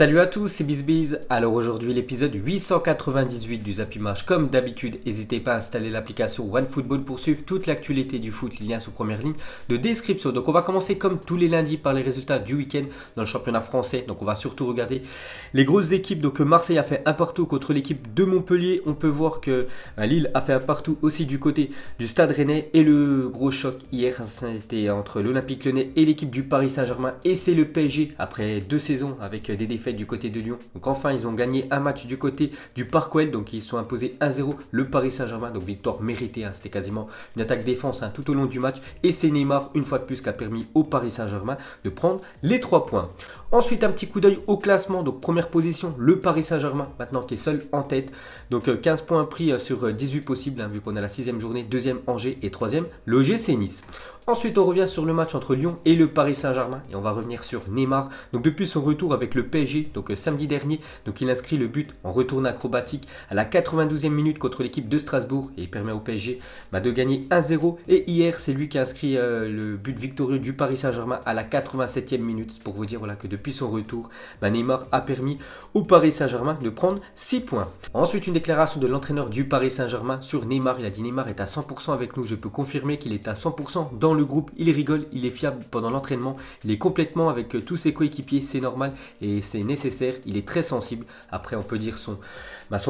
Salut à tous, c'est BizBiz. Alors aujourd'hui l'épisode 898 du Zappy Match. Comme d'habitude, n'hésitez pas à installer l'application OneFootball pour suivre toute l'actualité du foot, lien sous première ligne de description. Donc on va commencer comme tous les lundis par les résultats du week-end dans le championnat français. Donc on va surtout regarder les grosses équipes. Donc Marseille a fait un partout contre l'équipe de Montpellier. On peut voir que Lille a fait un partout aussi du côté du Stade Rennais. Et le gros choc hier, c'était entre l'Olympique Lyonnais et l'équipe du Paris Saint-Germain. Et c'est le PSG après 2 saisons avec des défaites du côté de Lyon. Donc enfin ils ont gagné un match du côté du Parc OL, donc ils sont imposés 1-0 le Paris Saint-Germain, donc victoire méritée, c'était quasiment une attaque défense tout au long du match, et c'est Neymar une fois de plus qui a permis au Paris Saint-Germain de prendre les 3 points. Ensuite un petit coup d'œil au classement, donc première position le Paris Saint-Germain maintenant qui est seul en tête, donc 15 points pris sur 18 possibles, vu qu'on a la 6e journée, 2e Angers et 3e l'OGC Nice. Ensuite, on revient sur le match entre Lyon et le Paris Saint-Germain et on va revenir sur Neymar. Donc depuis son retour avec le PSG, donc samedi dernier, donc il inscrit le but en retour acrobatique à la 92e minute contre l'équipe de Strasbourg et il permet au PSG de gagner 1-0. Et hier, c'est lui qui a inscrit le but victorieux du Paris Saint-Germain à la 87e minute. C'est pour vous dire que depuis son retour, Neymar a permis au Paris Saint-Germain de prendre 6 points. Ensuite, une déclaration de l'entraîneur du Paris Saint-Germain sur Neymar. Il a dit: Neymar est à 100% avec nous. Je peux confirmer qu'il est à 100% dans le groupe, il rigole, il est fiable pendant l'entraînement, il est complètement avec tous ses coéquipiers, c'est normal et c'est nécessaire, il est très sensible. Après on peut dire son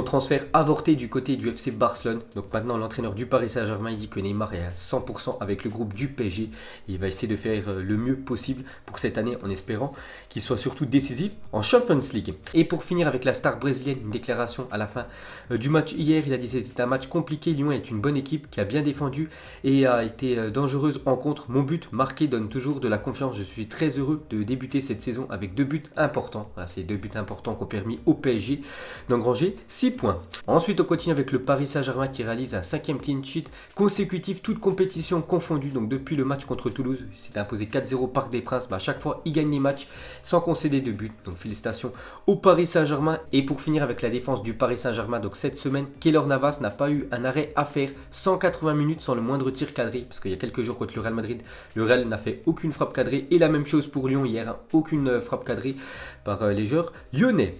transfert avorté du côté du FC Barcelone. Donc maintenant l'entraîneur du Paris Saint-Germain, il dit que Neymar est à 100% avec le groupe du PSG et il va essayer de faire le mieux possible pour cette année en espérant qu'il soit surtout décisif en Champions League. Et pour finir avec la star brésilienne, une déclaration à la fin du match hier, il a dit que c'était un match compliqué, Lyon est une bonne équipe qui a bien défendu et a été dangereuse en contre. Mon but marqué donne toujours de la confiance. Je suis très heureux de débuter cette saison avec 2 buts importants. Voilà, c'est 2 buts importants qui ont permis au PSG d'engranger 6 points. Ensuite, on continue avec le Paris Saint-Germain qui réalise un 5e clean sheet consécutif, toute compétition confondue. Donc depuis le match contre Toulouse, il s'est imposé 4-0 Parc des Princes. À chaque fois, il gagne les matchs sans concéder de but. Donc félicitations au Paris Saint-Germain. Et pour finir avec la défense du Paris Saint-Germain, donc cette semaine, Keylor Navas n'a pas eu un arrêt à faire. 180 minutes sans le moindre tir cadré, parce qu'il y a quelques jours contre le Real Madrid, le Real n'a fait aucune frappe cadrée. Et la même chose pour Lyon hier, aucune frappe cadrée par les joueurs lyonnais.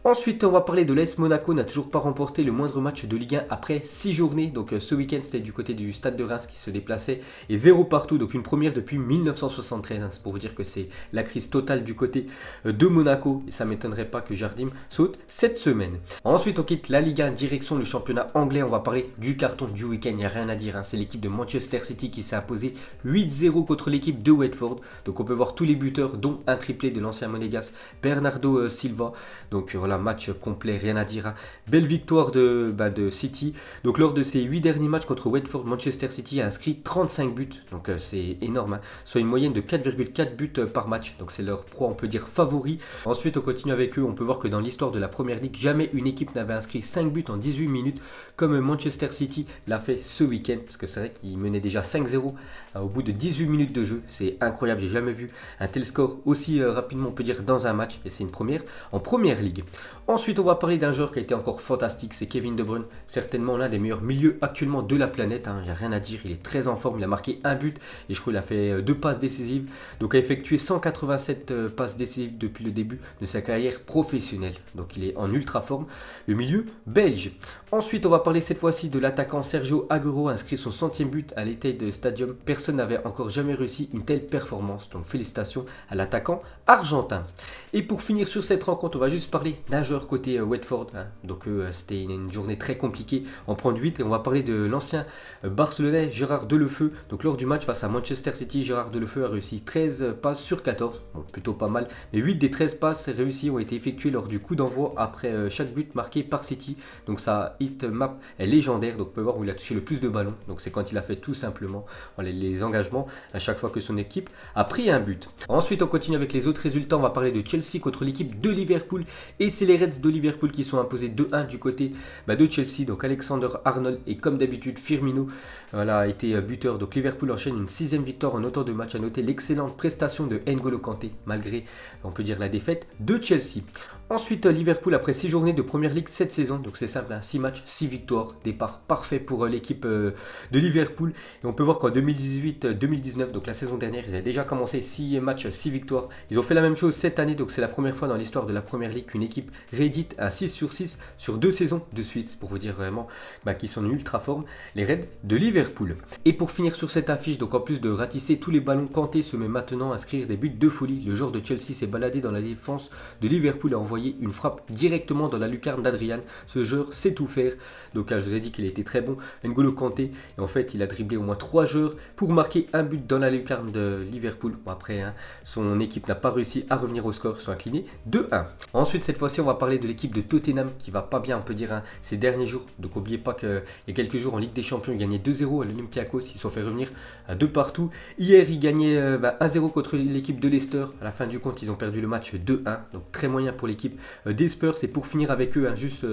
Ensuite, on va parler de l'AS Monaco, n'a toujours pas remporté le moindre match de Ligue 1 après 6 journées. Donc ce week-end, c'était du côté du Stade de Reims qui se déplaçait. Et 0 partout, donc une première depuis 1973. C'est pour vous dire que c'est la crise totale du côté de Monaco. Et ça ne m'étonnerait pas que Jardim saute cette semaine. Ensuite, on quitte la Ligue 1, direction le championnat anglais. On va parler du carton du week-end, il n'y a rien à dire. C'est l'équipe de Manchester City qui s'est imposée 8-0 contre l'équipe de Watford. Donc on peut voir tous les buteurs, dont un triplé de l'ancien monégasque Bernardo Silva. Donc voilà, match complet, rien à dire. Belle victoire de City. Donc lors de ces 8 derniers matchs contre Watford, Manchester City a inscrit 35 buts. Donc c'est énorme, soit une moyenne de 4,4 buts par match. Donc c'est leur proie, on peut dire, favori. Ensuite on continue avec eux, on peut voir que dans l'histoire de la Première Ligue, jamais une équipe n'avait inscrit 5 buts en 18 minutes comme Manchester City l'a fait ce week-end. Parce que c'est vrai qu'ils menaient déjà 5-0 au bout de 18 minutes de jeu. C'est incroyable, j'ai jamais vu un tel score aussi rapidement, on peut dire, dans un match. Et c'est une première en Première Ligue. Ensuite, on va parler d'un joueur qui a été encore fantastique, c'est Kevin De Bruyne, certainement l'un des meilleurs milieux actuellement de la planète. Il n'y a rien à dire, il est très en forme, il a marqué un but et je crois qu'il a fait 2 passes décisives. Donc il a effectué 187 passes décisives depuis le début de sa carrière professionnelle. Donc il est en ultra forme, le milieu belge. Ensuite, on va parler cette fois-ci de l'attaquant Sergio Aguero, inscrit son 100e but à l'Etihad Stadium. Personne n'avait encore jamais réussi une telle performance. Donc félicitations à l'attaquant argentin. Et pour finir sur cette rencontre, on va juste parler d'un joueur côté Watford. Donc c'était une journée très compliquée en prendre 8. Et on va parler de l'ancien Barcelonais Gérard Delefeu. Donc lors du match face à Manchester City, Gérard Delefeu a réussi 13 passes sur 14. Bon, plutôt pas mal. Mais 8 des 13 passes réussies ont été effectuées lors du coup d'envoi après chaque but marqué par City. Donc sa hit map est légendaire. Donc on peut voir où il a touché le plus de ballons. Donc c'est quand il a fait tout simplement les engagements à chaque fois que son équipe a pris un but. Ensuite on continue avec les autres résultats. On va parler de Chelsea contre l'équipe de Liverpool. Et c'est les Reds de Liverpool qui sont imposés 2-1 du côté de Chelsea. Donc Alexander Arnold et comme d'habitude Firmino a été buteur. Donc Liverpool enchaîne une 6e victoire en autant de matchs. À noter l'excellente prestation de N'Golo Kanté malgré, on peut dire, la défaite de Chelsea. Ensuite, Liverpool après 6 journées de Première Ligue cette saison, donc c'est simple, 6 matchs, 6 victoires, départ parfait pour l'équipe de Liverpool. Et on peut voir qu'en 2018-2019, donc la saison dernière, ils avaient déjà commencé 6 matchs, 6 victoires. Ils ont fait la même chose cette année, donc c'est la première fois dans l'histoire de la Première Ligue qu'une équipe réédite un 6 sur 6 sur 2 saisons de suite, c'est pour vous dire vraiment qu'ils sont en ultra forme, les Reds de Liverpool. Et pour finir sur cette affiche, donc en plus de ratisser tous les ballons, Kanté se met maintenant à inscrire des buts de folie. Le joueur de Chelsea s'est baladé dans la défense de Liverpool et a envoyé une frappe directement dans la lucarne d'Adrian. Ce joueur sait tout faire. Donc je vous ai dit qu'il était très bon, N'Golo Kanté. Et en fait, il a dribblé au moins 3 joueurs pour marquer un but dans la lucarne de Liverpool. Bon, après, son équipe n'a pas réussi à revenir au score, ils sont inclinés 2-1. Ensuite, cette fois-ci, on va parler de l'équipe de Tottenham qui va pas bien, on peut dire, ces derniers jours. Donc n'oubliez pas qu'il y a quelques jours en Ligue des Champions, ils gagnaient 2-0 à l'Olympiakos. Ils se sont fait revenir de partout. Hier, ils gagnaient 1-0 contre l'équipe de Leicester. À la fin du compte, ils ont perdu le match 2-1. Donc très moyen pour l'équipe des Spurs. Et pour finir avec eux,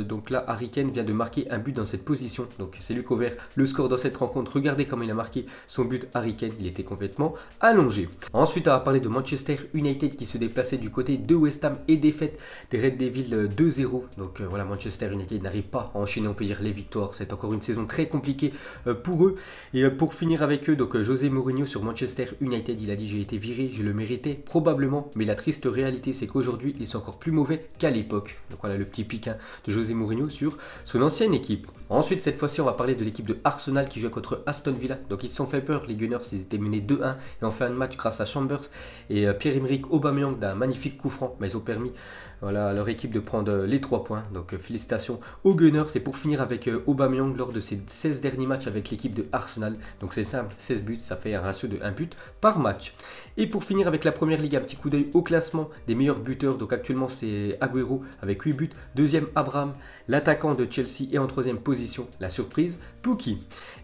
donc là, Harry Kane vient de marquer un but dans cette position. Donc c'est lui qui a ouvert le score dans cette rencontre. Regardez comment il a marqué son but, Harry Kane. Il était complètement allongé. Ensuite, on va parler de Manchester United qui se déplaçait du côté de West Ham et défaite des Red Devils 2-0. Donc voilà, Manchester United n'arrive pas à enchaîner, on peut dire, les victoires. C'est encore une saison très compliquée pour eux. Et pour finir avec eux, donc José Mourinho sur Manchester United, il a dit: j'ai été viré, je le méritais probablement, mais la triste réalité c'est qu'aujourd'hui ils sont encore plus mauvais qu'à l'époque. Donc voilà le petit pic de José Mourinho sur son ancienne équipe. Ensuite, cette fois-ci, on va parler de l'équipe de Arsenal qui joue contre Aston Villa. Donc ils se sont fait peur, les Gunners, ils étaient menés 2-1 et ont fait un match grâce à Chambers et Pierre-Emerick Aubameyang d'un magnifique coup franc. Mais ils ont permis à leur équipe de prendre les 3 points. Donc félicitations aux Gunners. Et pour finir avec Aubameyang lors de ses 16 derniers matchs avec l'équipe de Arsenal. Donc c'est simple, 16 buts, ça fait un ratio de 1 but par match. Et pour finir avec la Première Ligue, un petit coup d'œil au classement des meilleurs buteurs. Donc actuellement c'est Agüero avec 8 buts. Deuxième Abraham, l'attaquant de Chelsea. Et en troisième position, la surprise, Pukki.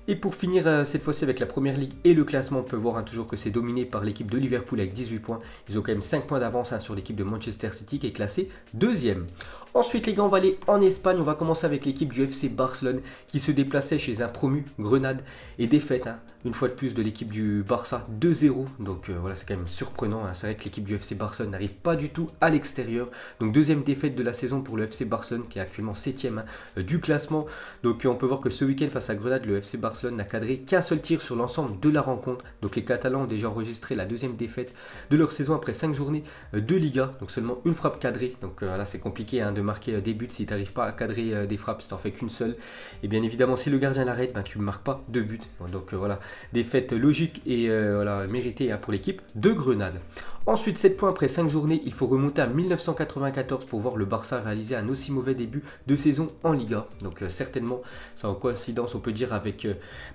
Et pour finir cette fois-ci avec la Première Ligue et le classement, on peut voir toujours que c'est dominé par l'équipe de Liverpool avec 18 points. Ils ont quand même 5 points d'avance sur l'équipe de Manchester City qui est classée deuxième. Ensuite les gars, on va aller en Espagne. On va commencer avec l'équipe du FC Barcelone qui se déplaçait chez un promu, Grenade, et défaite une fois de plus de l'équipe du Barça 2-0. Donc voilà, c'est quand même surprenant. C'est vrai que l'équipe du FC Barcelone n'arrive pas du tout à l'extérieur. Donc deuxième défaite de la saison pour le FC Barcelone qui est actuellement 7ème du classement. Donc on peut voir que ce week-end face à Grenade, le FC Barcelone n'a cadré qu'un seul tir sur l'ensemble de la rencontre. Donc les Catalans ont déjà enregistré la deuxième défaite de leur saison après 5 journées de Liga. Donc seulement une frappe cadrée. Donc là c'est compliqué de marquer des buts si tu n'arrives pas à cadrer des frappes, si tu n'en fais qu'une seule. Et bien évidemment si le gardien l'arrête, tu ne marques pas de but. Donc voilà, défaite logique et méritée pour l'équipe de Grenade. Ensuite 7 points après 5 journées, il faut remonter à 1994 pour voir le Barça réaliser un aussi mauvais début de saison en Liga. Donc certainement c'est en coïncidence, on peut dire, avec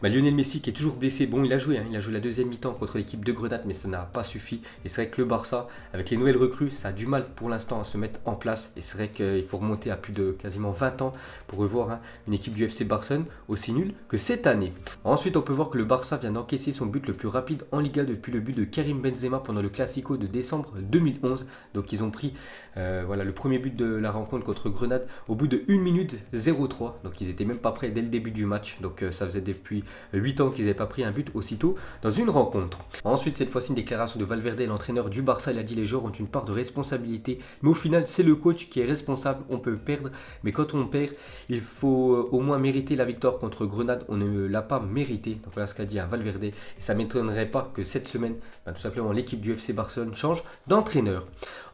Lionel Messi qui est toujours blessé. Bon, il a joué la deuxième mi-temps contre l'équipe de Grenade, mais ça n'a pas suffi. Et c'est vrai que le Barça, avec les nouvelles recrues, ça a du mal pour l'instant à se mettre en place. Et c'est vrai qu'il faut remonter à plus de quasiment 20 ans pour revoir une équipe du FC Barcelone aussi nulle que cette année. Ensuite, on peut voir que le Barça vient d'encaisser son but le plus rapide en Liga depuis le but de Karim Benzema pendant le Classico de décembre 2011. Donc ils ont pris le premier but de la rencontre contre Grenade au bout de 1 minute 03. Donc ils étaient même pas prêts dès le début du match. Donc ça faisait depuis 8 ans qu'ils n'avaient pas pris un but aussitôt dans une rencontre. Ensuite, cette fois-ci, une déclaration de Valverde, l'entraîneur du Barça. Il a dit: les joueurs ont une part de responsabilité, mais au final c'est le coach qui est responsable. On peut perdre, mais quand on perd, il faut au moins mériter la victoire contre Grenade. On ne l'a pas mérité. Donc voilà ce qu'a dit Valverde. Et ça ne m'étonnerait pas que cette semaine, tout simplement, l'équipe du FC Barcelone change d'entraîneur.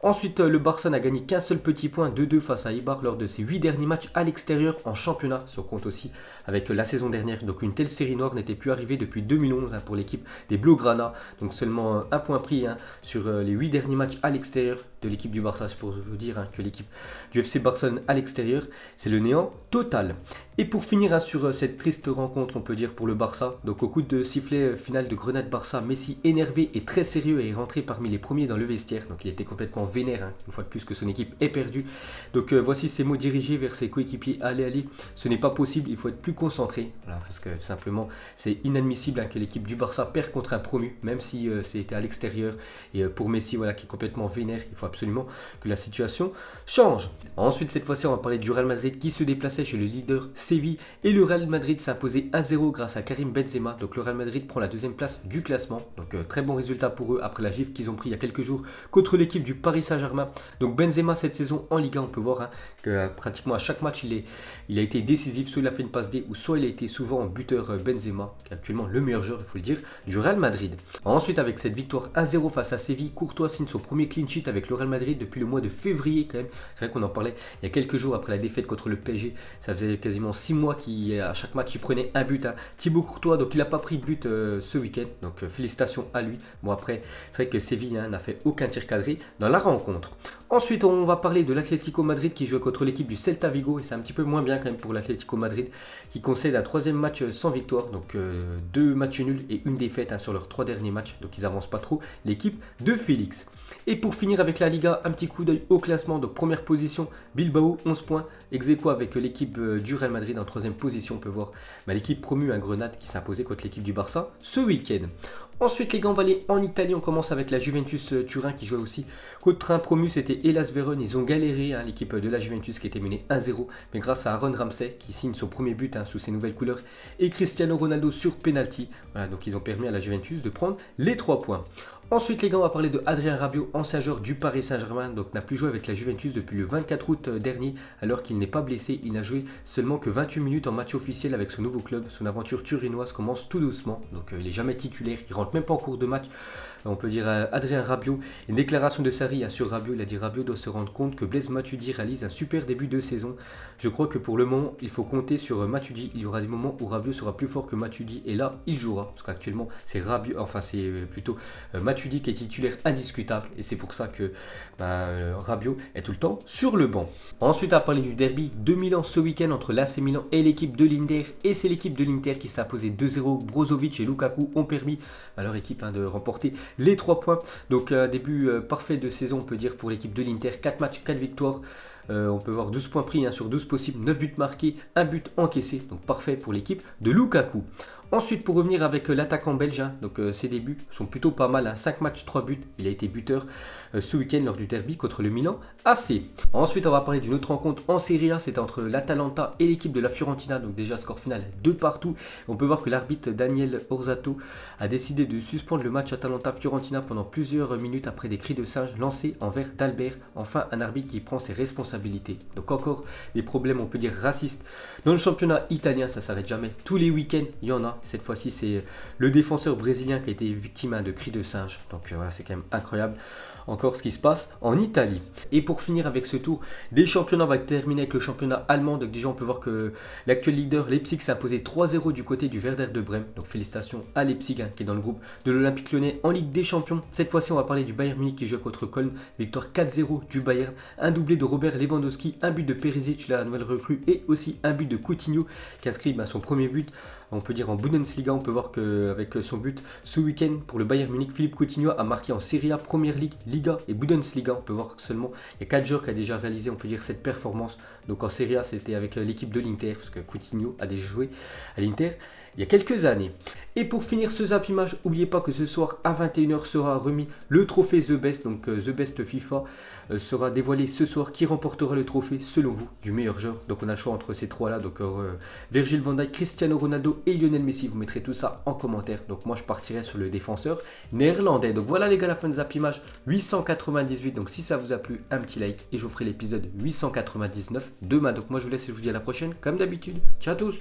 Ensuite, le Barça n'a gagné qu'un seul petit point, 2-2 face à Eibar lors de ses 8 derniers matchs à l'extérieur en championnat. Si on compte aussi avec la saison dernière. Donc une telle série noire n'était plus arrivée depuis 2011 pour l'équipe des Blaugrana. Donc seulement un point pris sur les 8 derniers matchs à l'extérieur de l'équipe du Barça. C'est pour vous dire que l'équipe du FC Barcelone à l'extérieur, c'est le néant total. Et pour finir sur cette triste rencontre, on peut dire pour le Barça, donc au coup de sifflet final de Grenade-Barça, Messi énervé et très sérieux est rentré parmi les premiers dans le vestiaire. Donc il était complètement vénère, une fois de plus que son équipe est perdue. Donc voici ses mots dirigés vers ses coéquipiers: allez, ce n'est pas possible, il faut être plus concentré. Voilà, parce que tout simplement c'est inadmissible que l'équipe du Barça perd contre un promu, même si c'était à l'extérieur. Et pour Messi, qui est complètement vénère, il faut absolument que la situation change. Ensuite, cette fois-ci, on va parler du Real Madrid qui se déplaçait chez le leader Séville, et le Real Madrid s'est imposé 1-0 grâce à Karim Benzema. Donc le Real Madrid prend la deuxième place du classement. Donc très bon résultat pour eux après la gifle qu'ils ont pris il y a quelques jours contre l'équipe du Paris Paris Saint-Germain. Donc Benzema cette saison en Ligue 1, on peut voir que pratiquement à chaque match il a été décisif, soit il a fait une passe D ou soit il a été souvent en buteur Benzema, qui est actuellement le meilleur joueur, il faut le dire, du Real Madrid. Ensuite, avec cette victoire 1-0 face à Séville, Courtois signe son premier clean sheet avec le Real Madrid depuis le mois de février quand même. C'est vrai qu'on en parlait il y a quelques jours après la défaite contre le PSG. Ça faisait quasiment 6 mois qu'à chaque match il prenait un but. Thibaut Courtois, donc il n'a pas pris de but ce week-end, donc félicitations à lui. Bon après, c'est vrai que Séville n'a fait aucun tir cadré dans la rencontre. Ensuite, on va parler de l'Atlético Madrid qui joue contre l'équipe du Celta Vigo et c'est un petit peu moins bien quand même pour l'Atlético Madrid qui concède un troisième match sans victoire, donc 2 matchs nuls et une défaite sur leurs 3 derniers matchs, donc ils avancent pas trop, l'équipe de Félix. Et pour finir avec la Liga, un petit coup d'œil au classement, donc première position, Bilbao 11 points, ex aequo avec l'équipe du Real Madrid en troisième position, on peut voir l'équipe promue à Grenade qui s'est imposée contre l'équipe du Barça ce week-end. Ensuite, les gars, on va aller en Italie. On commence avec la Juventus Turin qui jouait aussi contre un promu. C'était Hellas Vérone. Ils ont galéré, l'équipe de la Juventus qui était menée 1-0. Mais grâce à Aaron Ramsey qui signe son premier but sous ses nouvelles couleurs et Cristiano Ronaldo sur penalty. Voilà, donc ils ont permis à la Juventus de prendre les 3 points. Ensuite, les gars, on va parler de Adrien Rabiot, ancien joueur du Paris Saint-Germain, donc n'a plus joué avec la Juventus depuis le 24 août dernier, alors qu'il n'est pas blessé. Il n'a joué seulement que 28 minutes en match officiel avec son nouveau club. Son aventure turinoise commence tout doucement, donc il n'est jamais titulaire, il rentre même pas en cours de match. On peut dire Adrien Rabiot, une déclaration de Sarri sur Rabiot, il a dit Rabiot doit se rendre compte que Blaise Matuidi réalise un super début de saison. Je crois que pour le moment, il faut compter sur Matuidi. Il y aura des moments où Rabiot sera plus fort que Matuidi et là, il jouera. Parce qu'actuellement, c'est Rabiot, enfin c'est plutôt Matuidi qui est titulaire indiscutable et c'est pour ça que Rabiot est tout le temps sur le banc. Ensuite, on va parler du derby de Milan ce week-end entre l'AC Milan et l'équipe de l'Inter. Et c'est l'équipe de l'Inter qui s'est imposée 2-0. Brozovic et Lukaku ont permis à leur équipe de remporter les 3 points. Donc un début parfait de saison, on peut dire, pour l'équipe de l'Inter. 4 matchs, 4 victoires. On peut voir 12 points pris sur 12 possibles, 9 buts marqués, 1 but encaissé. Donc parfait pour l'équipe de Lukaku. Ensuite, pour revenir avec l'attaquant belge, donc ses débuts sont plutôt pas mal. 5 matchs, 3 buts. Il a été buteur ce week-end lors du derby contre le Milan AC. Ensuite, on va parler d'une autre rencontre en Serie A. C'était entre l'Atalanta et l'équipe de la Fiorentina. Donc déjà, score final 2 partout. On peut voir que l'arbitre Daniel Orsato a décidé de suspendre le match Atalanta-Fiorentina pendant plusieurs minutes après des cris de singe lancés envers d'Albert. Enfin, un arbitre qui prend ses responsabilités. Donc encore des problèmes, on peut dire, racistes. Dans le championnat italien, ça ne s'arrête jamais. Tous les week-ends, il y en a. Cette fois-ci, c'est le défenseur brésilien qui a été victime de cris de singe. Donc voilà, c'est quand même incroyable. Encore ce qui se passe en Italie. Et pour finir avec ce tour des championnats, on va terminer avec le championnat allemand. Donc déjà, on peut voir que l'actuel leader Leipzig s'est imposé 3-0 du côté du Werder de Brême. Donc félicitations à Leipzig qui est dans le groupe de l'Olympique Lyonnais en Ligue des Champions. Cette fois-ci, on va parler du Bayern Munich qui joue contre Köln. Victoire 4-0 du Bayern. Un doublé de Robert Lewandowski, un but de Perisic, la nouvelle recrue, et aussi un but de Coutinho qui inscrit son premier but. On peut dire en Bundesliga, on peut voir qu'avec son but ce week-end pour le Bayern Munich, Philippe Coutinho a marqué en Serie A, Première Ligue, Liga et Bundesliga. On peut voir que seulement il y a 4 joueurs qui a déjà réalisé, on peut dire, cette performance. Donc en Serie A, c'était avec l'équipe de l'Inter, parce que Coutinho a déjà joué à l'Inter il y a quelques années. Et pour finir ce Zap Image, n'oubliez pas que ce soir à 21h sera remis le trophée The Best. Donc The Best FIFA sera dévoilé ce soir. Qui remportera le trophée selon vous du meilleur joueur? Donc on a le choix entre ces 3 là. Donc Virgil van Dijk, Cristiano Ronaldo et Lionel Messi. Vous mettrez tout ça en commentaire. Donc moi je partirai sur le défenseur néerlandais. Donc voilà les gars, la fin de Zap Image 898. Donc si ça vous a plu, un petit like et je vous ferai l'épisode 899 demain. Donc moi je vous laisse et je vous dis à la prochaine comme d'habitude. Ciao à tous.